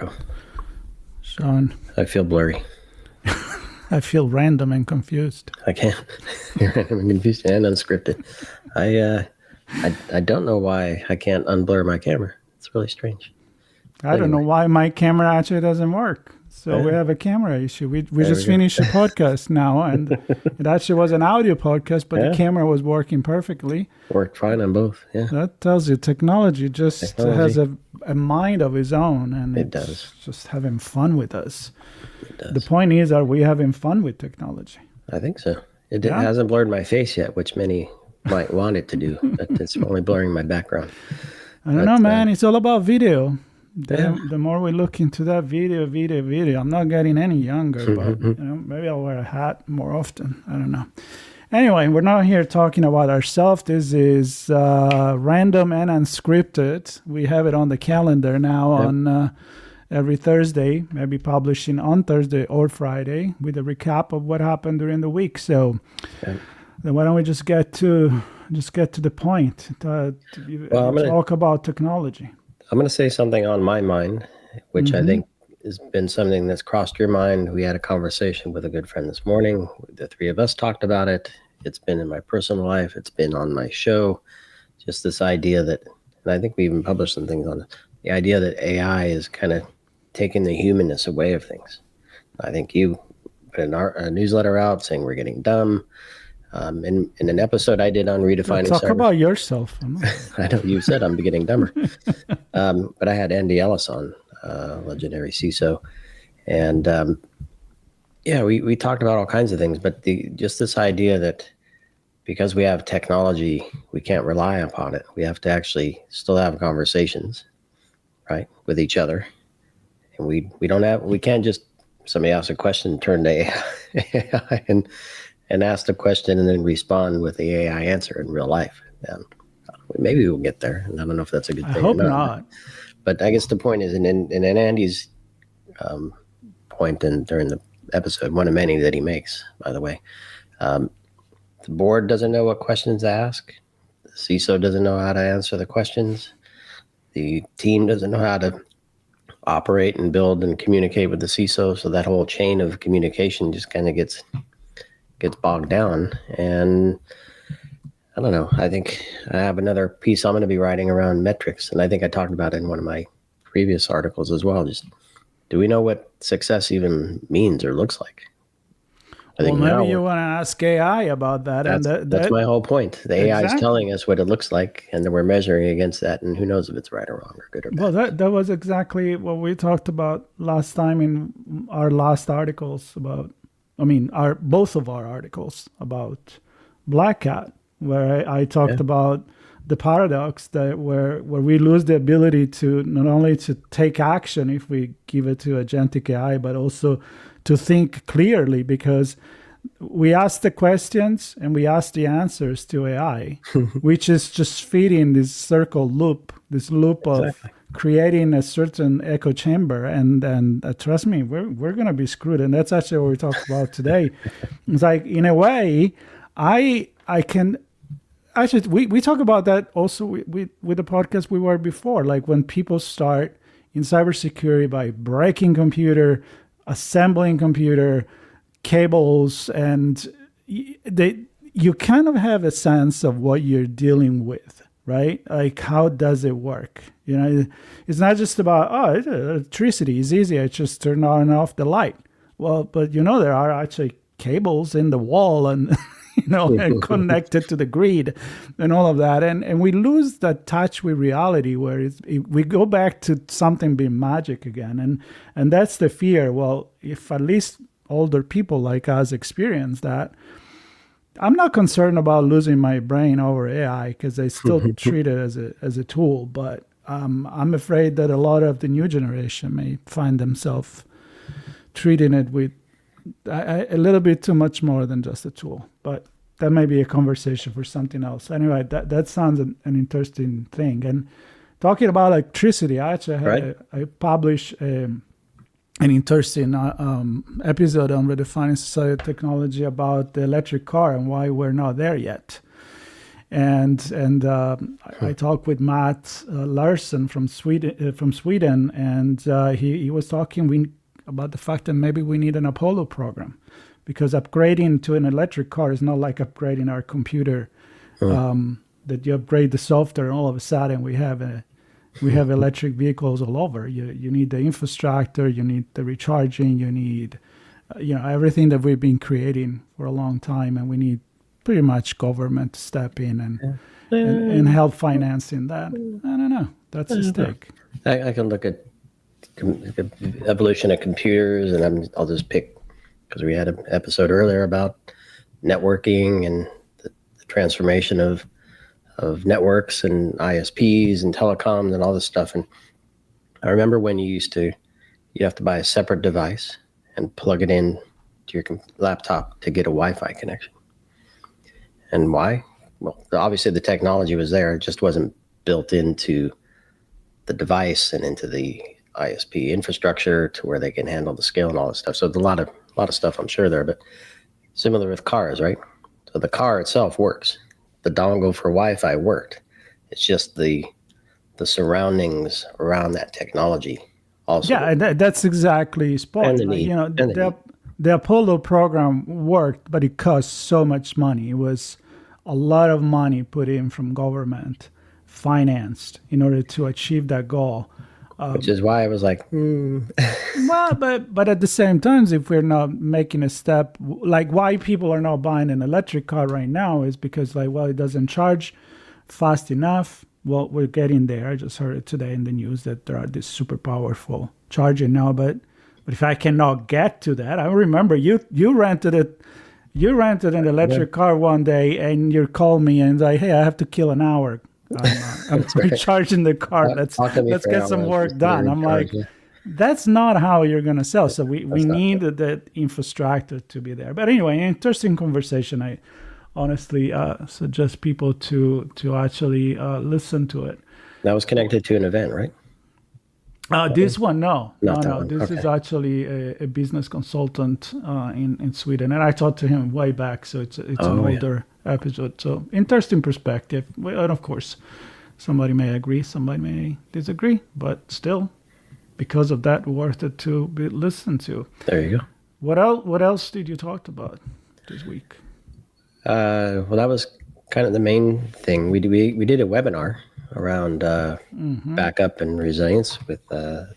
Marco. Sean. I feel blurry. I feel random and confused. I can't. Random and confused and unscripted. I don't know why I can't unblur my camera. It's really strange. I don't know why my camera actually doesn't work. So we have a camera issue. We just finished a podcast now, and it actually was an audio podcast, but the camera was working perfectly. Worked fine on both, yeah. That tells you technology has a mind of its own, and it does. Just having fun with us. It does. The point is, are we having fun with technology? I think so. It hasn't blurred my face yet, which many might want it to do, but it's only blurring my background. I don't know, man. It's all about video. The more we look into that video, I'm not getting any younger, but maybe I'll wear a hat more often. I don't know. Anyway, we're not here talking about ourselves. This is Random and Unscripted. We have it on the calendar now on every Thursday, maybe publishing on Thursday or Friday with a recap of what happened during the week. So then why don't we just get to the point? Talk about technology. I'm going to say something on my mind, which I think has been something that's crossed your mind. We had a conversation with a good friend this morning. The three of us talked about it. It's been in my personal life. It's been on my show. Just this idea that, and I think we even published some things on it, the idea that AI is kind of taking the humanness away of things. I think you put a newsletter out saying we're getting dumb. In an episode I did on redefining Talk about yourself. I know you said I'm getting dumber. But I had Andy Ellis on, legendary CISO. And we talked about all kinds of things, but just this idea that because we have technology, we can't rely upon it. We have to actually still have conversations, right, with each other. And we can't just, somebody asks a question, turn to AI and ask the question and then respond with the AI answer in real life. Maybe we'll get there. And I don't know if that's a good thing. I hope not. But I guess the point is, in Andy's point during the episode, one of many that he makes, by the way, the board doesn't know what questions to ask. The CISO doesn't know how to answer the questions. The team doesn't know how to operate and build and communicate with the CISO. So that whole chain of communication just kind of gets bogged down. And I don't know. I think I have another piece I'm going to be writing around metrics. And I think I talked about it in one of my previous articles as well. Just, do we know what success even means or looks like? Maybe you want to ask AI about that. That's my whole point. The AI is telling us what it looks like, and then we're measuring against that. And who knows if it's right or wrong or good or bad. Well, that was exactly what we talked about last time in our last articles about, both of our articles about Black Hat, where I talked about the paradox that where we lose the ability to not only to take action if we give it to agentic AI, but also to think clearly, because we ask the questions and we ask the answers to AI, which is just feeding this this loop of creating a certain echo chamber. And trust me, we're going to be screwed. And that's actually what we talked about today. It's like, in a way, I can... Actually, we talk about that also with the podcast we were before. Like when people start in cybersecurity by breaking computer, assembling computer, cables, and you kind of have a sense of what you're dealing with, right? Like, how does it work? It's not just about, electricity is easy. I just turn on and off the light. Well, but there are actually cables in the wall and... and connected to the grid and all of that. And we lose that touch with reality where we go back to something being magic again. And that's the fear. Well, if at least older people like us experience that, I'm not concerned about losing my brain over AI because I still treat it as a tool. But I'm afraid that a lot of the new generation may find themselves treating it with a little bit too much more than just a tool, but that may be a conversation for something else. Anyway, that sounds an interesting thing. And talking about electricity, I actually I published an interesting episode on redefining society technology about the electric car and why we're not there yet. I talked with Matt Larson from Sweden, and he was talking about the fact that maybe we need an Apollo program, because upgrading to an electric car is not like upgrading our computer. That you upgrade the software, and all of a sudden we have electric vehicles all over. You need the infrastructure, you need the recharging, you need everything that we've been creating for a long time, and we need pretty much government to step in and help financing that. I don't know. That's a stake. I can look at the evolution of computers, and I'll just pick, because we had an episode earlier about networking and the transformation of networks and ISPs and telecoms and all this stuff. And I remember when you have to buy a separate device and plug it in to your laptop to get a Wi-Fi connection. And why? Well, obviously the technology was there. It just wasn't built into the device and into the ISP infrastructure to where they can handle the scale and all this stuff. So there's a lot of stuff, I'm sure, there, but similar with cars, right? So the car itself works. The dongle for Wi-Fi worked. It's just the surroundings around that technology also. Yeah, that's exactly spot. And the need. The Apollo program worked, but it cost so much money. It was a lot of money put in from government, financed, in order to achieve that goal. Which is why I was like, Well, but at the same time, if we're not making a step, like why people are not buying an electric car right now is because it doesn't charge fast enough. Well, we're getting there. I just heard it today in the news that there are this super powerful charging now, but if I cannot get to that, I remember you rented it. You rented an electric car one day, and you called me and like, hey, I have to kill an hour. I'm recharging the car. Let's get some work done. I'm like, that's not how you're going to sell. So we need that infrastructure to be there. But anyway, interesting conversation. I honestly suggest people to actually listen to it. That was connected to an event, right? This one, no. This Okay. is actually a business consultant in Sweden, and I talked to him way back, so it's an older episode. So interesting perspective, and of course, somebody may agree, somebody may disagree, but still, because of that, worth it to be listened to. There you go. What else did you talk about this week? Well, that was kind of the main thing. We did a webinar around backup and resilience with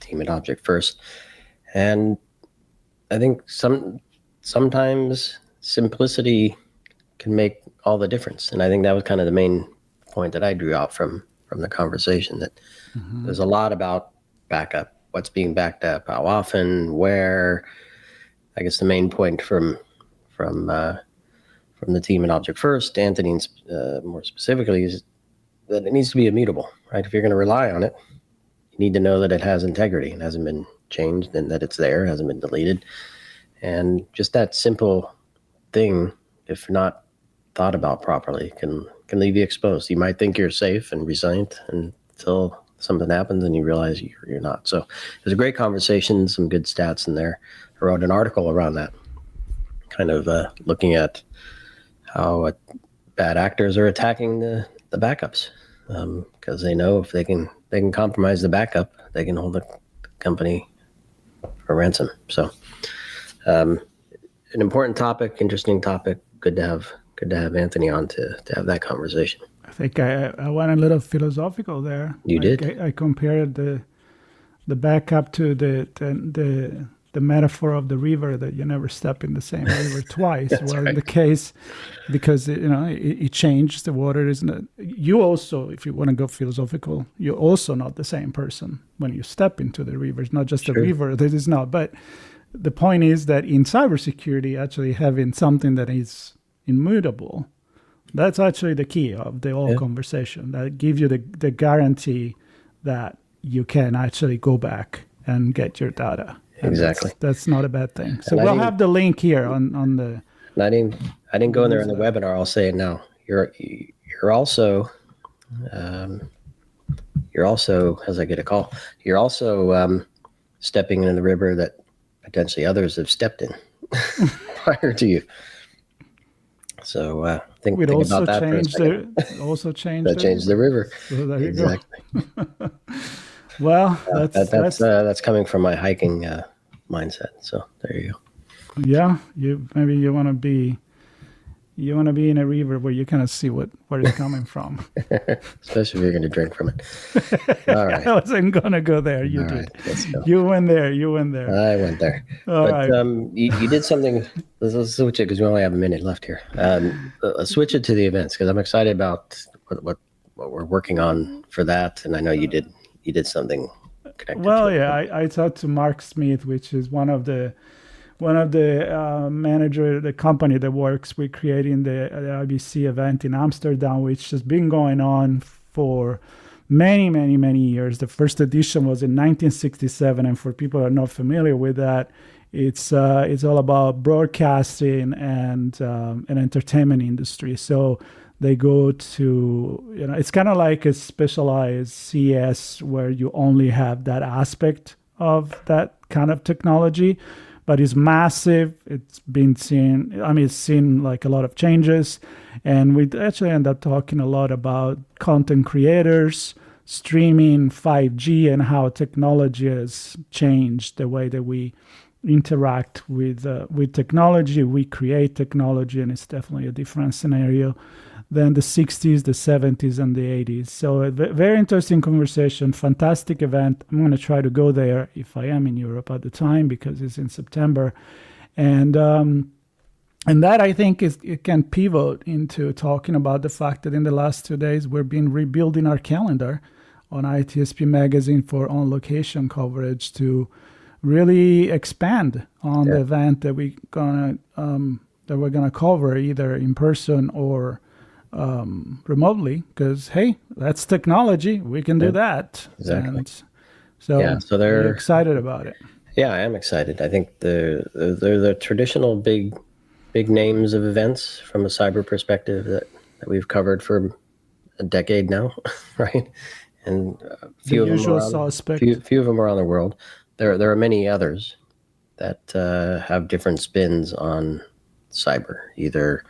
team at Object First, and I think sometimes simplicity can make all the difference. And I think that was kind of the main point that I drew out from the conversation, that there's a lot about backup, what's being backed up, how often, where. I guess the main point from the team at Object First, Anthony more specifically, is that it needs to be immutable, right? If you're going to rely on it, you need to know that it has integrity and hasn't been changed, and that it's there, hasn't been deleted. And just that simple thing, if not thought about properly, can leave you exposed. You might think you're safe and resilient until something happens and you realize you're not. So it was a great conversation, some good stats in there. I wrote an article around that, kind of looking at how bad actors are attacking the backups, because they know if they can compromise the backup, they can hold the company for ransom. So an important topic, interesting topic. Good to have Anthony on to have that conversation. I think I went a little philosophical there. You did? I compared the backup to the metaphor of the river, that you never step in the same river twice. Well, right. In the case, because it changed, the water isn't. You also, if you want to go philosophical, you're also not the same person when you step into the river. It's not just a river. That is not. But the point is that in cybersecurity, actually having something that is immutable, that's actually the key of the whole conversation. That gives you the guarantee that you can actually go back and get your data. And exactly. That's not a bad thing. So we'll have the link here on the. I didn't go in there in the webinar. I'll say it now. You're also, as I get a call, you're also stepping into the river that potentially others have stepped in prior to you. So think We'd about also that for a change second. the Changed the river. So there you Exactly. go. Well, That's coming from my hiking mindset. So there you go. yeah. You want to be in a river where you kind of see where it's coming from. Especially if you're going to drink from it. All right. I wasn't gonna go there. You All did. right. Let's go. You went there. I went there. All But right. you did something. Let's switch it because we only have a minute left here. Let's switch it to the events because I'm excited about what we're working on for that. And I know you did something connected Well, to it. yeah. I talked to Mark Smith, which is one of the manager, the company that works with creating the IBC event in Amsterdam, which has been going on for many, many, many years. The first edition was in 1967, and for people who are not familiar with that, it's all about broadcasting and entertainment industry. So they go to, it's kind of like a specialized CES where you only have that aspect of that kind of technology, but it's massive. It's seen like a lot of changes. And we actually end up talking a lot about content creators, streaming, 5G, and how technology has changed the way that we interact with technology. We create technology, and it's definitely a different scenario than the 60s, the 70s, and the 80s. So a very interesting conversation, fantastic event. I'm going to try to go there if I am in Europe at the time because it's in September. And that, I think, it can pivot into talking about the fact that in the last 2 days, we've been rebuilding our calendar on ITSP Magazine for on-location coverage to really expand on the event that we're gonna cover either in person or remotely, because hey, that's technology. We can do that. Exactly. And so they're excited about it. Yeah, I am excited. I think they're the traditional big names of events from a cyber perspective that we've covered for a decade now, right? And few of them around the world. There are many others that have different spins on cyber, either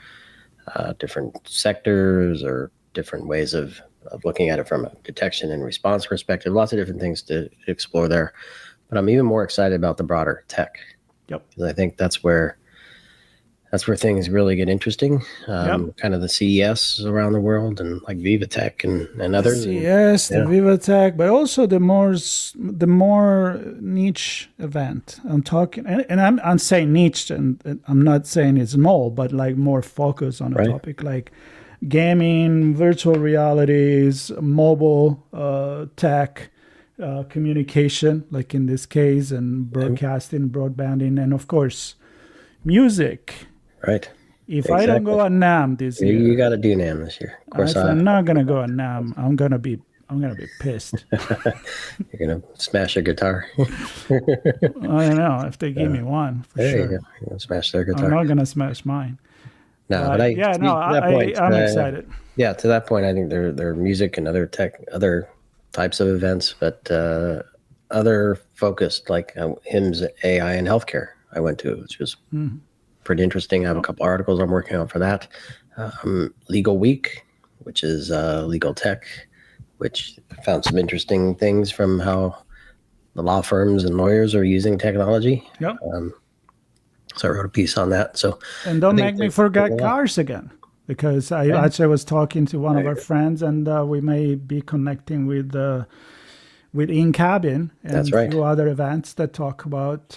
different sectors or different ways of looking at it from a detection and response perspective. Lots of different things to explore there. But I'm even more excited about the broader tech. Yep. Because I think that's where things really get interesting. Kind of the CES around the world and like VivaTech and others. CES, the VivaTech, but also the more niche event. I'm talking, and I'm saying niche, and I'm not saying it's small, but like more focus on a topic like gaming, virtual realities, mobile tech, communication, like in this case, and broadcasting, broadbanding, and of course, music. Right. If I don't go at NAM this year, you got to do NAM this year. Of course, if I'm not gonna go at NAM, I'm gonna be pissed. You're gonna smash a guitar. I don't know if they give me one for sure. You're gonna smash their guitar. I'm not gonna smash mine. No, but I'm excited. Yeah, to that point, I think there are music and other types of events, but other focused like HIMSS, AI, and healthcare. I went to, which was pretty interesting. I have a couple articles I'm working on for that. Legal Week, which is legal tech, which found some interesting things from how the law firms and lawyers are using technology. Yep. So I wrote a piece on that. So and don't make me forget cars again, because I actually was talking to one of our friends, and we may be connecting with in-cabin and a few other events that talk about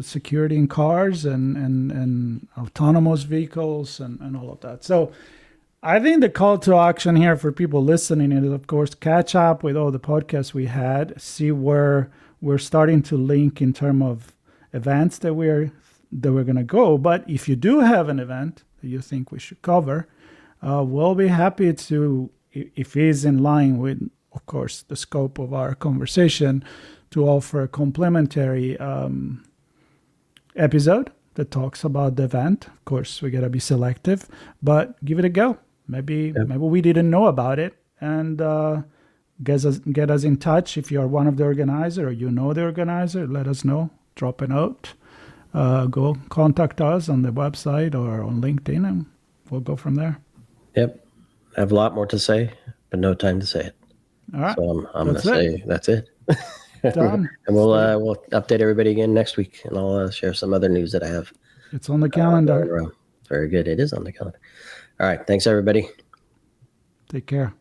security in cars and autonomous vehicles and all of that. So I think the call to action here for people listening is, of course, catch up with all the podcasts we had, see where we're starting to link in terms of events that we're going to go. But if you do have an event that you think we should cover, we'll be happy to, if it is in line with, of course, the scope of our conversation, to offer a complimentary episode that talks about the event. Of course, we got to be selective, but give it a go. Maybe we didn't know about it, and get us in touch. If you're one of the organizer or you know the organizer, let us know. Drop a note. Go contact us on the website or on LinkedIn, and we'll go from there. Yep. I have a lot more to say, but no time to say it. All right. So I'm going to say that's it. Done. And we'll update everybody again next week, and I'll share some other news that I have. It's on the calendar. Very good. It is on the calendar. All right. Thanks, everybody. Take care.